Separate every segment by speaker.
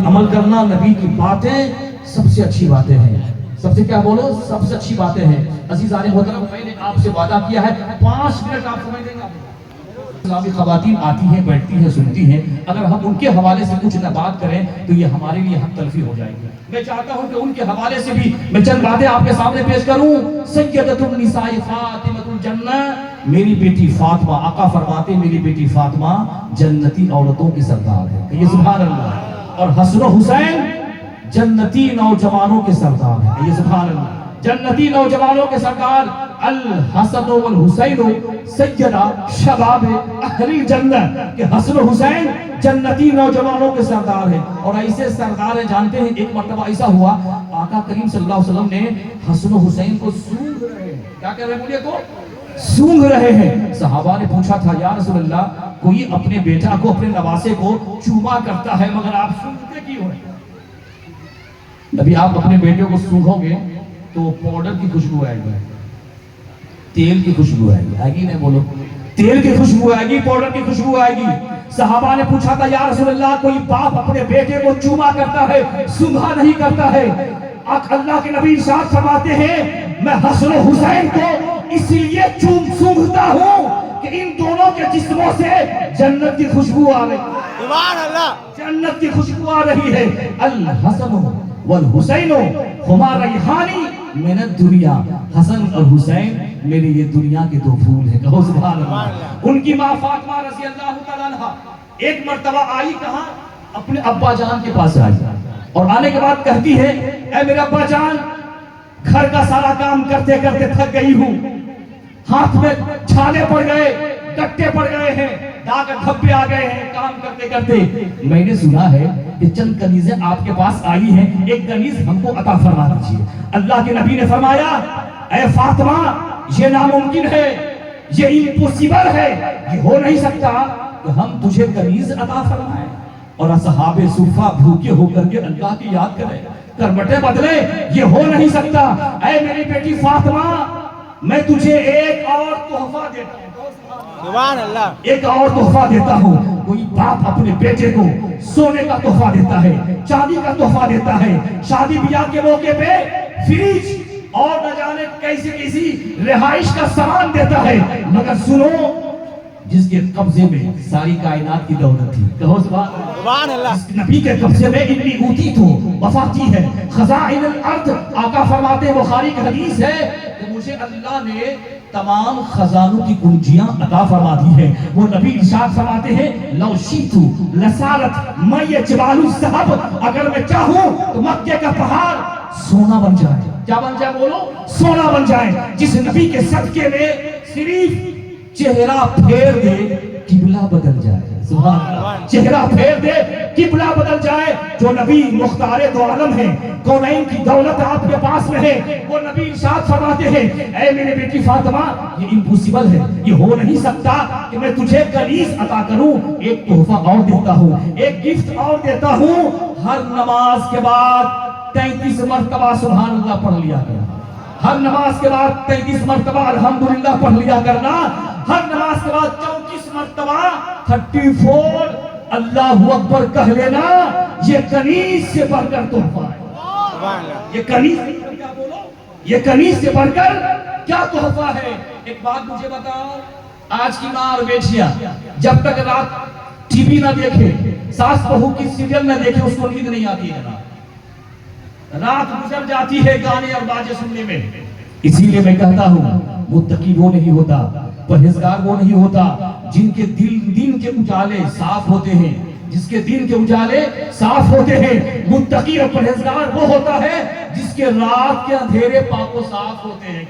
Speaker 1: عمل کرنا، نبی کی باتیں سب سے اچھی باتیں ہیں، سب سے کیا بولو، سب سے اچھی باتیں ہیں۔ عزیزان محترم، میں نے آپ سے وعدہ کیا ہے 5 منٹ آپ سمجھ دیں گے۔ اسلامی خواتین آتی ہیں، بیٹھتی ہیں، سنتی ہیں، اگر ہم ان کے حوالے سے کچھ نہ بات کریں تو یہ ہمارے لیے حق تلفی ہو جائے گی۔ میں چاہتا ہوں کہ ان کے حوالے سے بھی میں چند باتیں آپ کے سامنے پیش کروں۔ سیدۃ النساء فاطمۃ الجنہ، میری بیٹی فاطمہ، آقا فرماتے میری بیٹی فاطمہ جنتی عورتوں کی سردار ہے، یہ سبحان اللہ۔ اور حسن و حسین جنتی نوجوانوں کے سردار ہے، یہ سبحان اللہ۔ جنتی نوجوانوں کے سردار الحسن والحسین سیدہ شباب اہل الجنہ، کہ حسن و حسین جنتی نوجوانوں کے سردار ہیں۔ اور ایسے سردار ہیں، جانتے ہیں ایک مرتبہ ایسا ہوا، آقا کریم صلی اللہ علیہ وسلم نے حسن و حسین کو سونگھ رہے ہیں، کیا کہہ رہے ہیں بولیے کو، سونگھ رہے ہیں۔ صحابہ نے پوچھا تھا یا رسول اللہ، کوئی اپنے بیٹا کو، اپنے نواسے کو چوما کرتا ہے مگر آپ سونگھتے کیوں ہیں؟ نبی آپ اپنے بیٹے کو سونگھو گے تو پاؤڈر کی خوشبو آئے گی، تیل کی خوشبو آئے گی، آئے گی نہیں بولو، تیل کی خوشبو آئے گی، پاؤڈر کی خوشبو آئے گی۔ صحابہ نے پوچھا تھا یا رسول اللہ، کوئی باپ اپنے بیٹے کو چوما کرتا ہے، سونگھا نہیں کرتا ہے؟ اللہ کے نبی ارشاد فرماتے ہیں میں حسن و حسین کو اس لیے سونگھتا ہوں کہ ان دونوں کے جسموں سے جنت کی خوشبو آ رہی ہے، سبحان اللہ، جنت کی خوشبو آ رہی ہے۔ الحسن والحسین ہما ریحانی من الدنیا، حسن اور حسین میرے یہ دنیا کے 2 پھول ہیں، کہو سبحان اللہ۔ ان کی ماں فاطمہ رضی اللہ تعالیٰ عنہ ایک مرتبہ آئی، کہاں، اپنے ابا جان کے پاس آئی، اور آنے کے بعد کہتی ہے اے میرے ابا جان، گھر کا سارا کام کرتے کرتے تھک گئی ہوں، ہاتھ میں چھالے پڑ گئے، کٹے پڑ گئے ہیں، داغ دھبے آ گئے ہیں کام کرتے کرتے، میں نے سنا ہے کہ چند کنیزیں آپ کے پاس آئی ہیں، ایک کنیز ہم کو عطا فرما دیجیے۔ اللہ کے نبی نے فرمایا اے فاطمہ، یہ ناممکن ہے، یہ امپوسیبل ہے، یہ ہو نہیں سکتا کہ ہم تجھے کنیز عطا فرمائیں اور اصحاب صفہ بھوکے ہو کر کے اللہ کی یاد کریں، کربٹیں بدلے، یہ ہو نہیں سکتا۔ اے میری بیٹی فاطمہ، میں تجھے ایک اور تحفہ دیتا ہوں، سبحان اللہ، ایک اور تحفہ دیتا ہوں۔ کوئی باپ اپنے بیٹے کو سونے کا تحفہ دیتا ہے، چاندی کا تحفہ دیتا ہے، شادی بیاہ کے موقع پہ فریج اور نہ جانے کیسی رہائش کا سامان دیتا ہے، مگر سنو، جس کے قبضے میں ساری کائنات کی دولت تھی، کہو سبحان اللہ، جس نبی کے قبضے میں انی اوتی تو وفاتی ہے خزائن الارض، آقا فرماتے بخاری کی حدیث ہے کہ مجھے اللہ نے تمام خزانوں کی کنجیاں عطا فرما دی ہیں۔ وہ نبی ارشاد فرماتے ہیں لو شیتو لسارت میں جبال الذھب، اگر میں چاہوں تو مکے کا پہاڑ سونا بن جائے، کیا بن جائے بولو، سونا بن جائے۔ جس نبی کے صدقے میں صرف چہرہ پھیر دے قبلہ بدل جائے، سبحان اللہ، چہرہ پھیر دے قبلہ بدل جائے۔ جو نبی مختار دو عالم ہیں، کونین کی دولت آپ کے پاس میں ہے، وہ نبی ارشاد فرماتے ہیں اے میرے بیٹی فاطمہ، یہ امپوسیبل ہے، یہ ہو نہیں سکتا کہ میں تجھے کنیز عطا کروں، ایک تحفہ اور دیتا ہوں، ایک گفٹ اور دیتا ہوں۔ ہر نماز کے بعد 33 مرتبہ سبحان اللہ پڑھ لیا گیا، ہر نماز کے بعد 33 مرتبہ الحمدللہ پڑھ لیا کرنا، ہر نماز کے بعد 34 مرتبہ 34 اللہ اکبر کہہ لینا، یہ کنیز سے بڑھ کر تحفہ ہے، یہ کنیز سے بڑھ کر بولو، یہ کنیز سے بڑھ کر کیا تحفہ ہے۔ ایک بات مجھے بتاؤ، آج کی ماں اور بیٹیاں جب تک رات ٹی وی نہ دیکھے، ساس بہو کی سیریل نہ دیکھے، اس کو نیند نہیں آتی ہے، رات گزر جاتی ہے گانے اور باجے سننے میں۔ اسی لیے میں کہتا ہوں متقی وہ نہیں ہوتا، پرہیزگار وہ نہیں ہوتا جن کے دن کے اجالے صاف ہوتے ہیں، جس کے دن کے اجالے صاف ہوتے ہیں۔ متقی اور پرہیزگار وہ ہوتا ہے جس کے رات کے اندھیرے پاک و صاف ہوتے ہیں،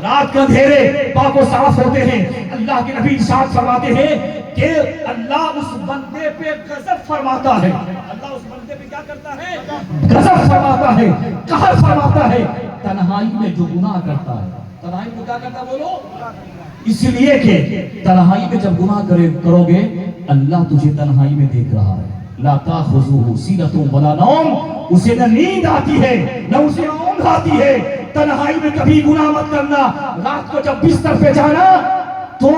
Speaker 1: رات کے اندھیرے پاک و صاف ہوتے ہیں۔ اللہ کے نبی ارشاد فرماتے ہیں کہ اللہ اس بندے پہ غضب فرماتا ہے، اللہ اس بندے پہ کیا کرتا ہے، غضب فرماتا ہے، قہر فرماتا ہے، تنہائی میں جو گناہ کرتا ہے، تنہائی میں کیا کرتا بولو، اس لیے کہ تنہائی میں جب گناہ کرو گے اللہ تجھے تنہائی میں دیکھ رہا ہے۔ لا تاخذہ سینۃ ولا نوم، اسے نہ نیند آتی ہے نہ اسے اونگ آتی ہے۔ تنہائی میں کبھی گناہ مت کرنا، رات کو جب بستر پہ جانا تو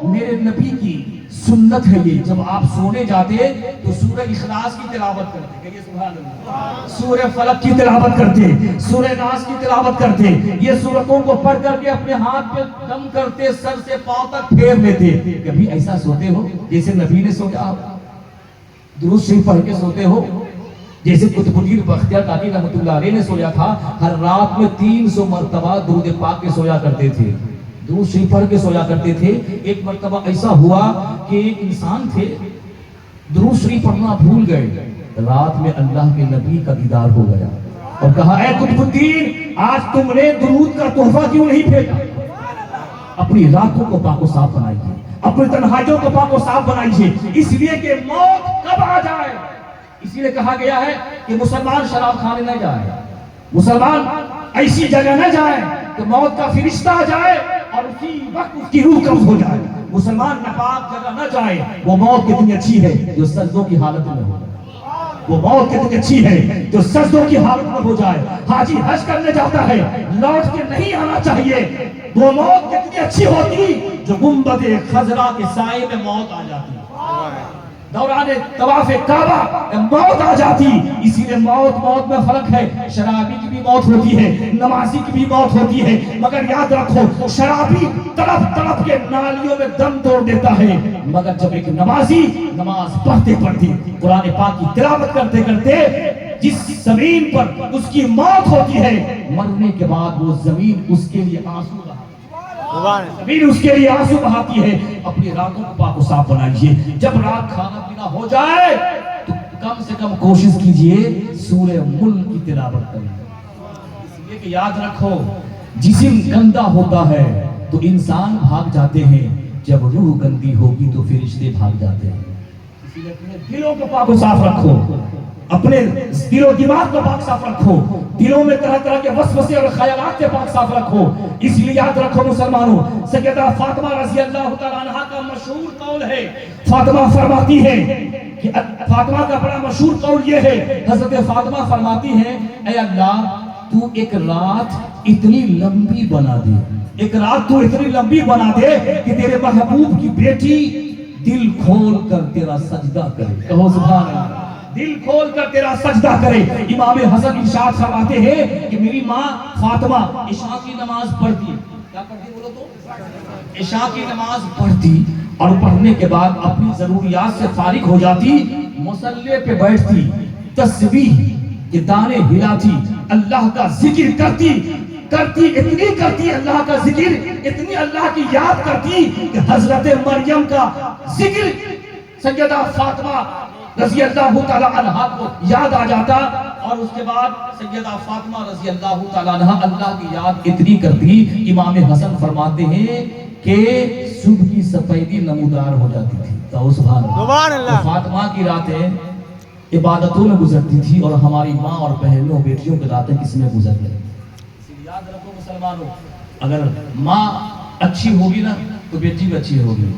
Speaker 1: میرے نبی کی سنت ہے یہ، جب آپ سونے جاتے تو سورہ اخلاص کی تلاوت کرتے، کہیے سبحان اللہ، سورہ فلق کی تلاوت کرتے، سورہ ناس کی تلاوت کرتے، یہ سورتوں کو پڑھ کر کے اپنے ہاتھ پہ دم کرتے، سر سے پاؤں تک پھیر لیتے۔ کبھی ایسا سوتے ہو جیسے نبی نے سویا؟ آپ درود شریف پڑھ کے سوتے ہو جیسے قطب الدین بختیار کاکی رحمۃ اللہ علیہ نے سویا تھا؟ ہر رات میں 300 مرتبہ درود پاک کے سویا کرتے تھے، درود شریف پڑھ کے سویا کرتے تھے۔ ایک مرتبہ ایسا ہوا کہ ایک انسان تھے، درود شریف پڑھنا بھول گئے، رات میں اللہ کے نبی کا دیدار ہو گیا اور کہا اے قطب الدین، آج تم نے درود کا تحفہ کیوں نہیں بھیجا؟ اپنی راتوں کو پاک و صاف بنائیے، اپنی تنہائیوں کو پاک و صاف بنائیے، اس لیے کہ موت کب آ جائے۔ اسی لیے کہا گیا ہے کہ مسلمان شراب کھانے نہ جائے، مسلمان ایسی جگہ نہ جائے کہ موت کا فرشتہ آ جائے اور اسی وقت اس کی روح قبض ہو جائے۔ مسلمان ناپاک جگہ نہ جائے۔ وہ موت کتنی اچھی ہے جو سجدوں کی حالت میں ہو، وہ موت کتنی اچھی ہے جو سجدوں کی حالت میں ہو جائے۔ حاجی حج کرنے جاتا ہے، لوٹ کے نہیں آنا چاہیے۔ وہ موت کتنی اچھی ہوتی جو گنبد خضرا کے سائے میں موت آ جاتی، دوران طواف کعبہ موت آ جاتی۔ اسی لیے موت میں فرق ہے، شرابی کی بھی موت ہوتی ہے، نمازی کی بھی موت ہوتی ہے، مگر یاد رکھو شرابی تڑپ تڑپ کے نالیوں میں دم توڑ دیتا ہے، مگر جب ایک نمازی نماز پڑھتے پڑھتے قرآن پاک کی تلاوت کرتے کرتے جس زمین پر اس کی موت ہوتی ہے، مرنے کے بعد وہ زمین اس کے لیے آنسو بہاتی، زمین اس کے لیے آنسو بہاتی ہے۔ اپنی راتوں کو پاک و صاف بنائیے۔ جب رات کھانا پینا ہو جائے تو کم سے کم کوشش کیجئے سورہ ملک کی تلاوت کریں، اس لیے کہ یاد رکھو جسم گندا ہوتا ہے تو انسان بھاگ جاتے ہیں، جب روح گندی ہوگی تو فرشتے بھاگ جاتے ہیں۔ اسی لیے اپنے دلوں کو پاک و صاف رکھو، اپنے دل و دماغ کو پاک صاف رکھو، دلوں میں طرح طرح کے وسوسے اور خیالات سے پاک صاف رکھو۔ اس لیے یاد رکھو مسلمانوں، سیدہ فاطمہ رضی اللہ تعالیٰ عنہ کا مشہور قول ہے، فاطمہ فرماتی ہے کہ فاطمہ کا بڑا مشہور قول یہ ہے، حضرت فاطمہ فرماتی ہیں اے اللہ تو ایک رات اتنی لمبی بنا دے، ایک رات تو اتنی لمبی بنا دے کہ تیرے محبوب کی بیٹی دل کھول کر تیرا سجدہ کرے۔ کہو سبحان اللہ، دل کھول کر تیرا سجدہ کرے۔ امام حسن ارشاد فرماتے ہیں کہ میری ماں فاطمہ عشاء کی نماز پڑھتی، کیا پڑھتی بولو تو؟ عشاء کی نماز پڑھتی اور پڑھنے کے بعد اپنی ضروریات سے فارغ ہو جاتی، مصلی پہ بیٹھتی، تسبیح کے دانے ہلاتی، اللہ کا ذکر کرتی اتنی کرتی اللہ کا ذکر، اتنی اللہ کی یاد کرتی کہ حضرت مریم کا ذکر سیدہ فاطمہ رضی اللہ تعالیٰ عنہ کو یاد آ جاتا، اور اس کے بعد سیدہ فاطمہ رضی اللہ تعالیٰ عنہ اللہ کی یاد اتنی کرتی، امام حسن فرماتے ہیں کہ صبح کی سفیدی نمودار ہو جاتی تھی۔ تو سبحان اللہ، فاطمہ کی راتیں عبادتوں میں گزرتی تھی اور ہماری ماں اور بہنوں بیٹیوں کی راتیں کس میں گزر گئی۔ یاد رکھو مسلمانوں، اگر ماں اچھی ہوگی نا تو بیٹی بھی اچھی ہوگی،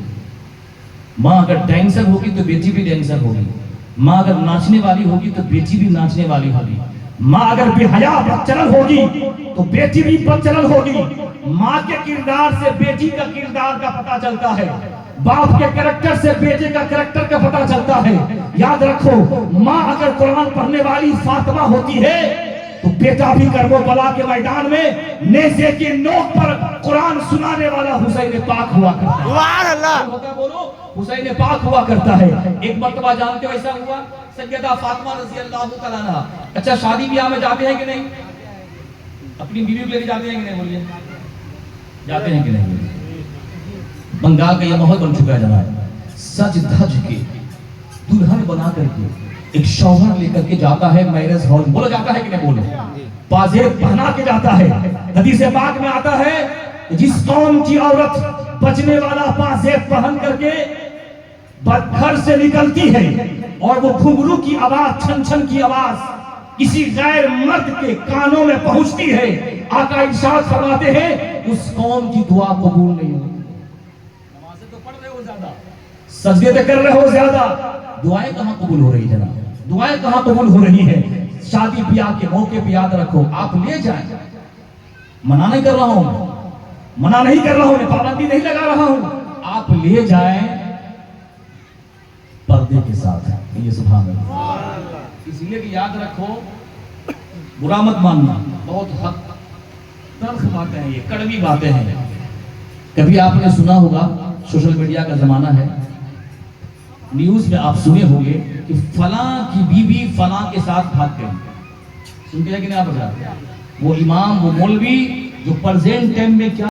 Speaker 1: ماں اگر ڈینسر ہوگی تو بیٹی بھی ڈینسر ہوگی، ماں اگر ناچنے والی ہوگی تو بیٹی بھی ناچنے والی ہوگی، ماں اگر بے حیا بدچلن ہوگی تو بیٹی بھی بدچلن ہوگی۔ ماں کے کردار سے بیٹی کا کردار کا پتہ چلتا ہے، باپ کے کریکٹر سے بیٹے کا کریکٹر کا پتہ چلتا ہے۔ یاد رکھو ماں اگر قرآن پڑھنے والی فاطمہ ہوتی ہے تو بیٹا بھی کرب و بلا کے میدان میں نیزے کی نوک پر قرآن سنانے والا حسین پاک ہوا کرتا ہے۔ سبحان اللہ، بولو حسین پاک ہوا کرتا ہے۔ ایک مرتبہ جانتے ہو ایسا ہوا، سیدہ فاطمہ رضی اللہ تعالیٰ عنہ اچھا شادی بیاہ میں جاتے ہیں کہ نہیں؟ اپنی بیوی کو لے کے جاتے ہیں کہ نہیں؟ بولیے جاتے ہیں کہ نہیں؟ بنگال کا یہ ماحول بن چکا ہے جناب، سج دھج کے دلہن بنا کر کے ایک شوہر لے کر کے جاتا ہے میرج ہال، بولو جاتا ہے کہ نہیں؟ بولو پازیب پہنا کے جاتا ہے۔ حدیث پاک میں آتا ہے جس قوم کی عورت بچنے والا پازیب پہن کر کے گھر سے نکلتی ہے اور وہ گھنگرو کی آواز، چھن چھن کی آواز کسی غیر مرد کے کانوں میں پہنچتی ہے، آقا ارشاد فرماتے ہیں اس قوم کی دعا قبول نہیں ہوتی۔ نمازیں تو پڑھ رہے ہو زیادہ، سجدے تو کر رہے ہو زیادہ، دعائیں کہاں قبول ہو رہی ہے جناب؟ دعائیں کہاں قبول ہو رہی ہے؟ شادی بیاہ کے موقع پہ یاد رکھو آپ لے جائیں، منع نہیں کر رہا ہوں، منع نہیں کر رہا ہوں، پابندی نہیں لگا رہا ہوں، آپ لے جائیں پردے کے ساتھ. یہ سبحان اللہ. اس لیے کہ یاد رکھو، برا مت ماننا، بہت حق تلخ باتیں ہیں، یہ کڑوی باتیں ہیں. کبھی آپ نے سنا ہوگا، سوشل میڈیا کا زمانہ ہے، نیوز میں آپ سنے ہوں گے کہ فلاں کی بیوی فلاں کے ساتھ بھاگ گئی. سنتے ہیں کہ نہیں آپ؟ وہ امام، وہ مولوی جو پرزینٹ ٹائم میں کیا